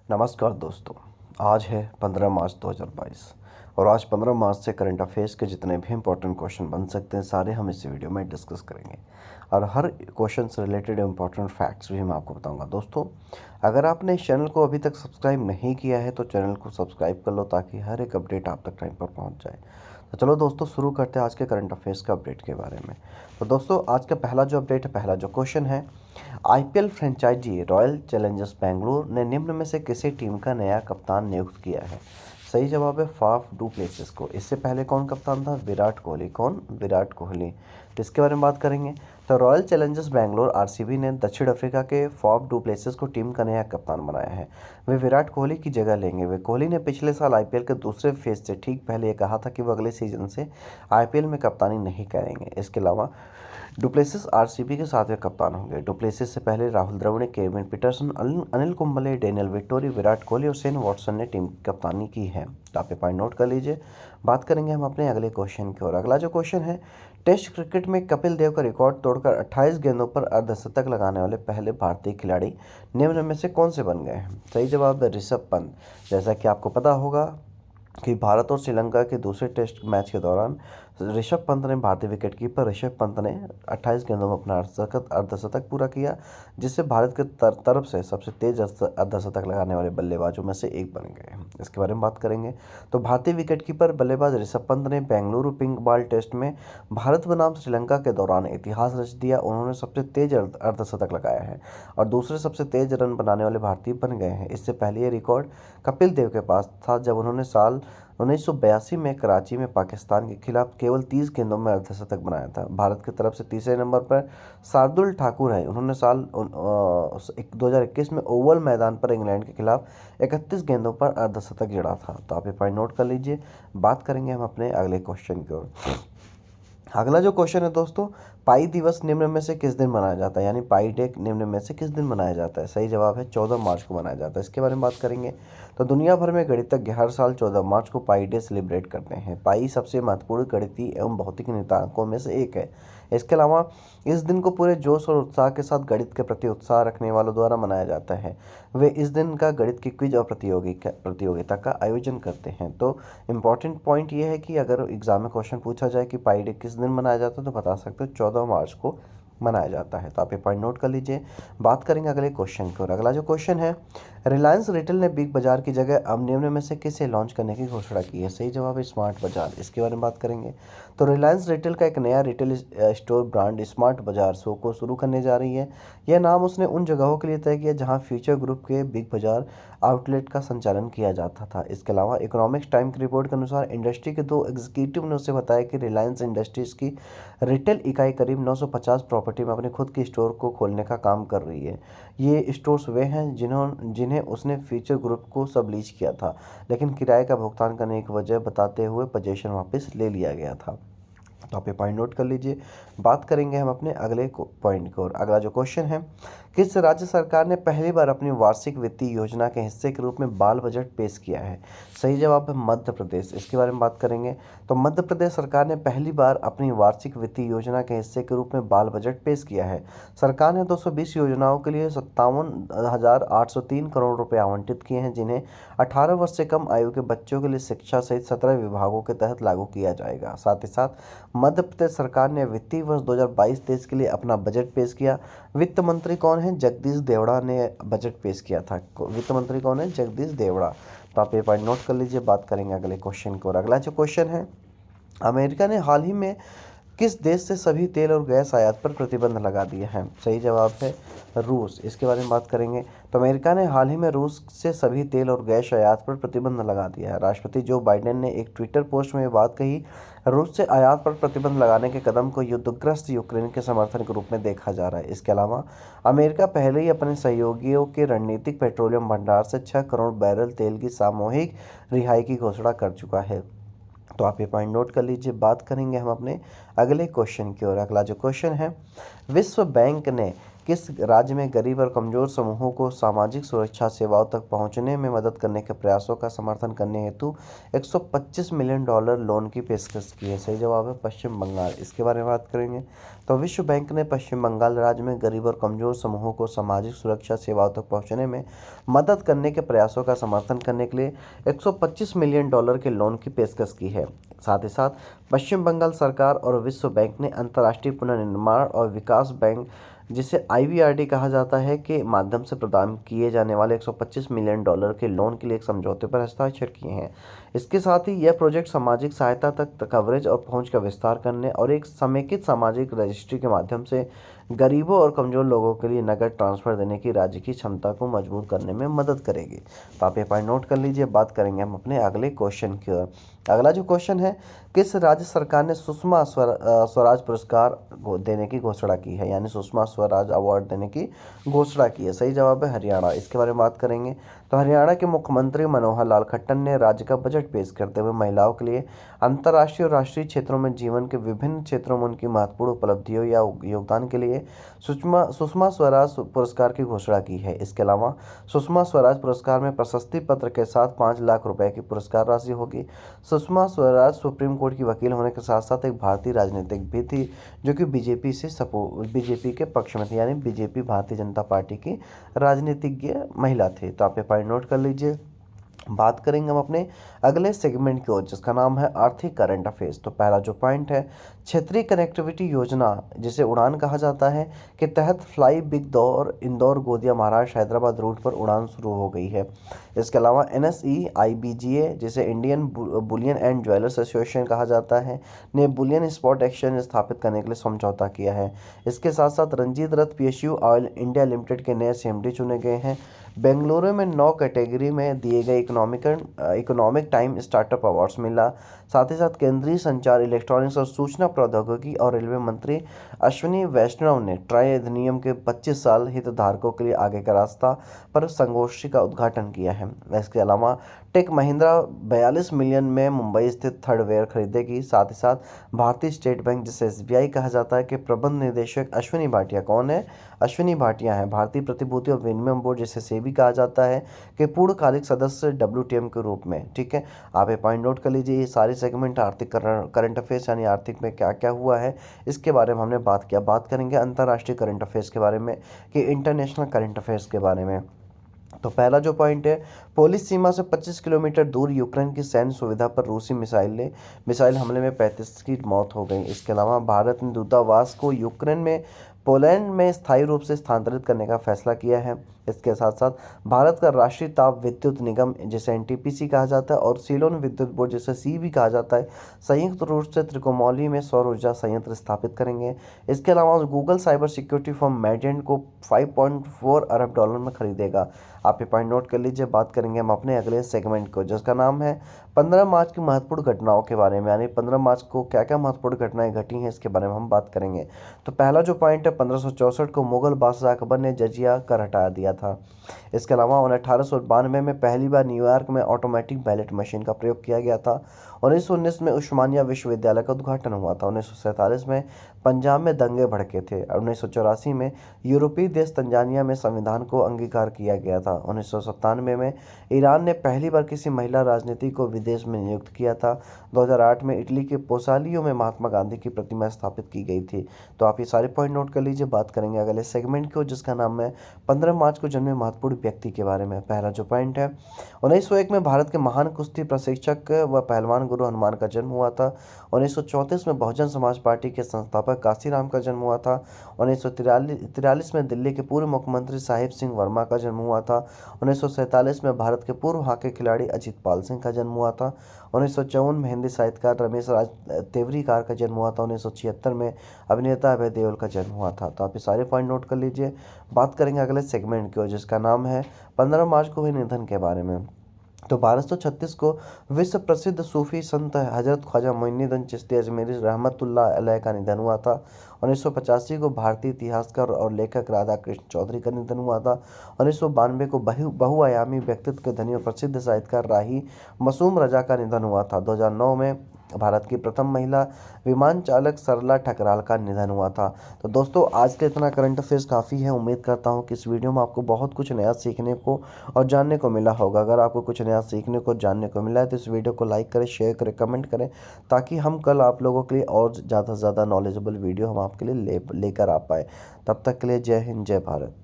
नमस्कार दोस्तों। आज है 15 मार्च 2022 और आज 15 मार्च से करंट अफेयर्स के जितने भी इंपॉर्टेंट क्वेश्चन बन सकते हैं सारे हम इस वीडियो में डिस्कस करेंगे और हर क्वेश्चन से रिलेटेड इंपॉर्टेंट फैक्ट्स भी मैं आपको बताऊंगा। दोस्तों, अगर आपने इस चैनल को अभी तक सब्सक्राइब नहीं किया है तो चैनल को सब्सक्राइब कर लो ताकि हर एक अपडेट आप तक टाइम पर पहुँच जाए। तो चलो दोस्तों, शुरू करते हैं आज के करंट अफेयर्स के अपडेट के बारे में। तो दोस्तों, आज का पहला जो अपडेट है, पहला जो क्वेश्चन है, IPL franchise Royal Challengers Bengaluru ने निम्न में से किसी टीम का नया कप्तान नियुक्त किया है? सही जवाब है फाफ डू प्लेसिस को। इससे पहले कौन कप्तान था? विराट कोहली। कौन? विराट कोहली। तो इसके बारे में बात करेंगे। तो रॉयल चैलेंजर्स बेंगलुरु आरसीबी ने दक्षिण अफ्रीका के फाफ डू प्लेसिस को टीम का नया कप्तान बनाया है। वे विराट कोहली की जगह लेंगे। वे कोहली ने पिछले साल आईपीएल के दूसरे फेज से ठीक पहले ये कहा था कि वो अगले सीजन से आईपीएल में कप्तानी नहीं करेंगे। इसके अलावा डुप्लेसिस आरसीबी के 7वें कप्तान होंगे। डुप्लेसिस से पहले Rahul Dravid, Kevin Pietersen, Anil Kumble, Daniel Vettori, Virat Kohli और शेन वॉटसन ने टीम की कप्तानी की है। तो आप ये पॉइंट नोट कर लीजिए। बात करेंगे हम अपने अगले क्वेश्चन की ओर। अगला जो क्वेश्चन है, टेस्ट क्रिकेट में कपिल देव का रिकॉर्ड तोड़कर 28 गेंदों पर अर्धशतक लगाने वाले पहले भारतीय खिलाड़ी निम्न में से कौन से बन गए हैं? सही जवाब है ऋषभ पंत। जैसा कि आपको पता होगा कि भारत और श्रीलंका के दूसरे टेस्ट मैच के दौरान ऋषभ पंत ने, भारतीय विकेटकीपर ऋषभ पंत ने 28 गेंदों में अपना अर्धशतक पूरा किया, जिससे भारत के तरफ से सबसे तेज अर्धशतक लगाने वाले बल्लेबाजों में से एक बन गए। इसके बारे में बात करेंगे। तो भारतीय विकेटकीपर बल्लेबाज ऋषभ पंत ने बेंगलुरु पिंक बॉल टेस्ट में भारत बनाम श्रीलंका के दौरान इतिहास रच दिया। उन्होंने सबसे तेज अर्धशतक लगाया है और दूसरे सबसे तेज रन बनाने वाले भारतीय बन गए हैं। इससे पहले ये रिकॉर्ड कपिल देव के पास था जब उन्होंने साल 1982 में कराची में पाकिस्तान के खिलाफ केवल 30 गेंदों में अर्धशतक बनाया था। भारत की तरफ से तीसरे नंबर पर शार्दुल ठाकुर है। उन्होंने साल 2021 में ओवल मैदान पर इंग्लैंड के खिलाफ 31 गेंदों पर अर्धशतक जड़ा था। तो आप ये पॉइंट नोट कर लीजिए। बात करेंगे हम अपने अगले क्वेश्चन की ओर। अगला जो क्वेश्चन है दोस्तों, पाई दिवस निम्न में से किस दिन मनाया जाता है? यानी पाई डे निम्न में से किस दिन मनाया जाता है? सही जवाब है 14 मार्च को मनाया जाता है। इसके बारे में बात करेंगे। तो दुनिया भर में गणितज्ञ हर साल 14 मार्च को पाई डे सेलिब्रेट करते हैं। पाई सबसे महत्वपूर्ण गणितीय एवं भौतिक नियतांकों में से एक है। इसके अलावा इस दिन को पूरे जोश और उत्साह के साथ गणित के प्रति उत्साह रखने वालों द्वारा मनाया जाता है। वे इस दिन का गणित की क्विज और प्रतियोगिता का आयोजन करते हैं। तो इम्पॉर्टेंट पॉइंट ये है कि अगर एग्जाम में क्वेश्चन पूछा जाए कि पाई डे किस दिन मनाया जाता है तो बता सकते हो 14 मार्च को मनाया जाता है। तो आप ये पॉइंट नोट कर लीजिए। बात करेंगे अगले क्वेश्चन की और अगला जो क्वेश्चन है, रिलायंस रिटेल ने बिग बाजार की जगह अब निम्न में से किसे लॉन्च करने की घोषणा की है? सही जवाब है स्मार्ट बाजार। इसके बारे में बात करेंगे। तो रिलायंस रिटेल का एक नया रिटेल स्टोर ब्रांड स्मार्ट बाजार शो को शुरू करने जा रही है। यह नाम उसने उन जगहों के लिए तय किया जहां फ्यूचर ग्रुप के बिग बाजार आउटलेट का संचालन किया जाता था। इसके अलावा इकोनॉमिक्स टाइम की रिपोर्ट के अनुसार इंडस्ट्री के 2 एग्जीक्यूटिव ने उसे बताया कि रिलायंस इंडस्ट्रीज की रिटेल इकाई करीब 950 प्रॉपर्टी में अपने खुद की स्टोर को खोलने का काम कर रही है। ये स्टोर्स वे हैं जिन्हें उसने फ्यूचर ग्रुप को सबलीज किया था, लेकिन किराए का भुगतान करने की वजह बताते हुए पोजीशन वापस ले लिया गया था। तो आप ये पॉइंट नोट कर लीजिए। बात करेंगे हम अपने अगले पॉइंट को और अगला जो क्वेश्चन है, किस राज्य सरकार ने पहली बार अपनी वार्षिक वित्तीय योजना के हिस्से के रूप में बाल बजट पेश किया है? सही जवाब है मध्य प्रदेश। इसके बारे में बात करेंगे। तो मध्य प्रदेश सरकार ने पहली बार अपनी वार्षिक वित्तीय योजना के हिस्से के रूप में बाल बजट पेश किया है। सरकार ने 220 योजनाओं के लिए 57,803 करोड़ रुपए आवंटित किए हैं, जिन्हें 18 वर्ष से कम आयु के बच्चों के लिए शिक्षा सहित 17 विभागों के तहत लागू किया जाएगा। साथ ही साथ मध्य प्रदेश सरकार ने वित्तीय वर्ष 2022-23 के लिए अपना बजट पेश किया। वित्त मंत्री कौन है? जगदीश देवड़ा ने बजट पेश किया था। वित्त मंत्री कौन है? जगदीश देवड़ा। तो आप ये पॉइंट नोट कर लीजिए। बात करेंगे अगले क्वेश्चन को और अगला जो क्वेश्चन है, अमेरिका ने हाल ही में किस देश से सभी तेल और गैस आयात पर प्रतिबंध लगा दिए हैं? सही जवाब है रूस। इसके बारे में बात करेंगे। तो अमेरिका ने हाल ही में रूस से सभी तेल और गैस आयात पर प्रतिबंध लगा दिया है। राष्ट्रपति जो बाइडेन ने एक ट्विटर पोस्ट में ये बात कही। रूस से आयात पर प्रतिबंध लगाने के कदम को युद्धग्रस्त यूक्रेन के समर्थन के रूप में देखा जा रहा है। इसके अलावा अमेरिका पहले ही अपने सहयोगियों के रणनीतिक पेट्रोलियम भंडार से 6 करोड़ बैरल तेल की सामूहिक रिहाई की घोषणा कर चुका है। तो आप ये पॉइंट नोट कर लीजिए। बात करेंगे हम अपने अगले क्वेश्चन की ओर। अगला जो क्वेश्चन है, विश्व बैंक ने किस राज्य में गरीब और कमजोर समूहों को सामाजिक सुरक्षा सेवाओं तक पहुंचने में मदद करने के प्रयासों का समर्थन करने हेतु 125 मिलियन डॉलर लोन की पेशकश की है? सही जवाब है पश्चिम बंगाल। इसके बारे में बात करेंगे तो विश्व बैंक ने पश्चिम बंगाल राज्य में गरीब और कमजोर समूहों को सामाजिक सुरक्षा सेवाओं तक पहुंचने में मदद करने के प्रयासों का समर्थन करने के लिए 125 मिलियन डॉलर के लोन की पेशकश की है। साथ ही साथ पश्चिम बंगाल सरकार और विश्व बैंक ने अंतर्राष्ट्रीय पुनर्निर्माण और विकास बैंक, जिसे IBRD कहा जाता है, के माध्यम से प्रदान किए जाने वाले 125 मिलियन डॉलर के लोन के लिए एक समझौते पर हस्ताक्षर किए हैं। इसके साथ ही यह प्रोजेक्ट सामाजिक सहायता तक कवरेज और पहुंच का विस्तार करने और एक समेकित सामाजिक रजिस्ट्री के माध्यम से गरीबों और कमजोर लोगों के लिए नकद ट्रांसफर देने की राज्य की क्षमता को मजबूत करने में मदद करेगी। तो आप ये पॉइंट नोट कर लीजिए। बात करेंगे हम अपने अगले क्वेश्चन की ओर। अगला जो क्वेश्चन है, किस राज्य सरकार ने सुषमा स्वराज पुरस्कार देने की घोषणा की है, यानी सुषमा स्वराज अवार्ड देने की घोषणा की है? सही जवाब है हरियाणा। इसके बारे में बात करेंगे तो हरियाणा के मुख्यमंत्री मनोहर लाल खट्टर ने राज्य का बजट पेश करते हुए महिलाओं के लिए अंतर्राष्ट्रीय और राष्ट्रीय क्षेत्रों में जीवन के विभिन्न क्षेत्रों में उनकी महत्वपूर्ण उपलब्धियों या योगदान के लिए सुषमा स्वराज पुरस्कार की घोषणा की है। इसके अलावा सुषमा स्वराज पुरस्कार में प्रशस्ति पत्र के साथ 5 लाख रुपए की पुरस्कार राशि होगी। सुषमा स्वराज सुप्रीम कोर्ट की वकील होने के साथ साथ एक भारतीय राजनीतिक भी थी, जो कि बीजेपी के पक्ष में थी, यानी बीजेपी भारतीय जनता पार्टी की राजनीतिज्ञ महिला थी। तो आप ये पॉइंट नोट कर लीजिए। बात करेंगे हम अपने अगले सेगमेंट की ओर, जिसका नाम है आर्थिक करंट अफेयर्स। तो पहला जो पॉइंट है, क्षेत्रीय कनेक्टिविटी योजना, जिसे उड़ान कहा जाता है, के तहत फ्लाई बिग दौर इंदौर गोंदिया महाराष्ट्र हैदराबाद रूट पर उड़ान शुरू हो गई है। इसके अलावा NSE-IBGA, जिसे Indian Boolean and jewellers association कहा जाता है, ने बुलियन स्पॉट एक्सचेंज स्थापित करने के लिए समझौता किया है। इसके साथ साथ रंजीत रथ PSU ऑयल इंडिया लिमिटेड के नए CMD चुने गए हैं। बेंगलुरु में 9 कैटेगरी में दिए गए इकोनॉमिक टाइम स्टार्टअप अवार्ड्स मिला। साथ ही साथ केंद्रीय संचार, इलेक्ट्रॉनिक्स और सूचना प्रौद्योगिकी और रेलवे मंत्री अश्विनी वैष्णव ने ट्राई अधिनियम के 25 साल हितधारकों के लिए आगे का रास्ता पर संगोष्ठी का उद्घाटन किया है। इसके अलावा टेक महिंद्रा 42 मिलियन में मुंबई स्थित थर्डवेयर खरीदेगी। साथ ही साथ भारतीय स्टेट बैंक, जिसे SBI कहा जाता है, के प्रबंध निदेशक अश्विनी भाटिया कौन है? अश्विनी भाटिया हैं भारतीय प्रतिभूति और विनिमय बोर्ड, जिसे सेबी कहा जाता है, के पूर्णकालिक सदस्य WTM के रूप में। ठीक है, आप ये पॉइंट नोट कर लीजिए। ये सारे सेगमेंट आर्थिक करंट अफेयर्स, यानी आर्थिक में क्या क्या हुआ है, इसके बारे में हमने बात किया। बात करेंगे अंतर्राष्ट्रीय करंट अफेयर्स के बारे में, कि इंटरनेशनल करंट अफेयर्स के बारे में। तो पहला जो पॉइंट है, पोलिस सीमा से 25 किलोमीटर दूर यूक्रेन की सैन्य सुविधा पर रूसी मिसाइल हमले में 35 की मौत हो गई। इसके अलावा भारत ने दूतावास को यूक्रेन में पोलैंड में स्थायी रूप से स्थानांतरित करने का फैसला किया है। इसके साथ साथ भारत का राष्ट्रीय ताप विद्युत निगम, जिसे NTPC कहा जाता है, और सीलोन विद्युत बोर्ड, जिसे CEB कहा जाता है, संयुक्त रूप से त्रिकोमौली में सौर ऊर्जा संयंत्र स्थापित करेंगे। इसके अलावा गूगल साइबर सिक्योरिटी फर्म मेडिएंट को $5.4 अरब में खरीदेगा। आप ये पॉइंट नोट कर लीजिए। बात करेंगे हम अपने अगले सेगमेंट को, जिसका नाम है 15 मार्च की महत्वपूर्ण घटनाओं के बारे में, यानी 15 मार्च को क्या क्या महत्वपूर्ण घटनाएं घटी हैं, इसके बारे में हम बात करेंगे। तो पहला जो पॉइंट है, 1564 को मुगल बादशाह अकबर ने जजिया कर हटा दिया था। इसके अलावा 1892 में पहली बार न्यूयॉर्क में ऑटोमेटिक बैलेट मशीन का प्रयोग किया गया था। 1919 में उस्मानिया विश्वविद्यालय का उद्घाटन हुआ था। 1947 में पंजाब में दंगे भड़के थे। 1984 में यूरोपीय देश तंजानिया में संविधान को अंगीकार किया गया था। 1997 में ईरान ने पहली बार किसी महिला राजनीतिक को विदेश में नियुक्त किया था। 2008 में इटली के पोसालियो में महात्मा गांधी की प्रतिमा स्थापित की गई थी। तो आप ये सारे पॉइंट नोट कर लीजिए। बात करेंगे अगले सेगमेंट को, जिसका नाम है 15 मार्च को जन्मे महत्वपूर्ण व्यक्ति के बारे में। पहला जो पॉइंट है, 1901 में भारत के महान कुश्ती प्रशिक्षक व पहलवान गुरु हनुमान का जन्म हुआ था। 1934 में बहुजन समाज पार्टी के संस्थापक काशीराम का जन्म हुआ था। 1943 में दिल्ली के पूर्व मुख्यमंत्री साहिब सिंह वर्मा का जन्म हुआ था। 1947 में भारत के पूर्व हॉकी खिलाड़ी अजित पाल सिंह का जन्म हुआ था। 1954 में हिंदी साहित्यकार रमेश राज तेवरीकार का जन्म हुआ था। 1976 में अभिनेता अभय देओल का जन्म हुआ था। तो आप ये सारे पॉइंट नोट कर लीजिए। बात करेंगे अगले सेगमेंट की, जिसका नाम है 15 मार्च को हुए निधन के बारे में। तो 1236 को विश्व प्रसिद्ध सूफी संत हजरत ख्वाजा मोइनुद्दीन चिश्ती अजमेरी रहमतुल्लाह अलैह का निधन हुआ था। 1985 को भारतीय इतिहासकार और लेखक राधा कृष्ण चौधरी का निधन हुआ था। 1992 को बहुआयामी व्यक्तित्व के धनी और प्रसिद्ध साहित्यकार राही मासूम रजा का निधन हुआ था। 2009 में भारत की प्रथम महिला विमान चालक सरला ठकराल का निधन हुआ था। तो दोस्तों आज के इतना करंट अफेयर्स काफ़ी है। उम्मीद करता हूँ कि इस वीडियो में आपको बहुत कुछ नया सीखने को और जानने को मिला होगा। अगर आपको कुछ नया सीखने को जानने को मिला है तो इस वीडियो को लाइक करें, शेयर करें, कमेंट करें, ताकि हम कल आप लोगों के लिए और ज़्यादा से ज़्यादा नॉलेजेबल वीडियो हम आपके लिए लेकर आ पाए। तब तक के लिए जय हिंद, जय भारत।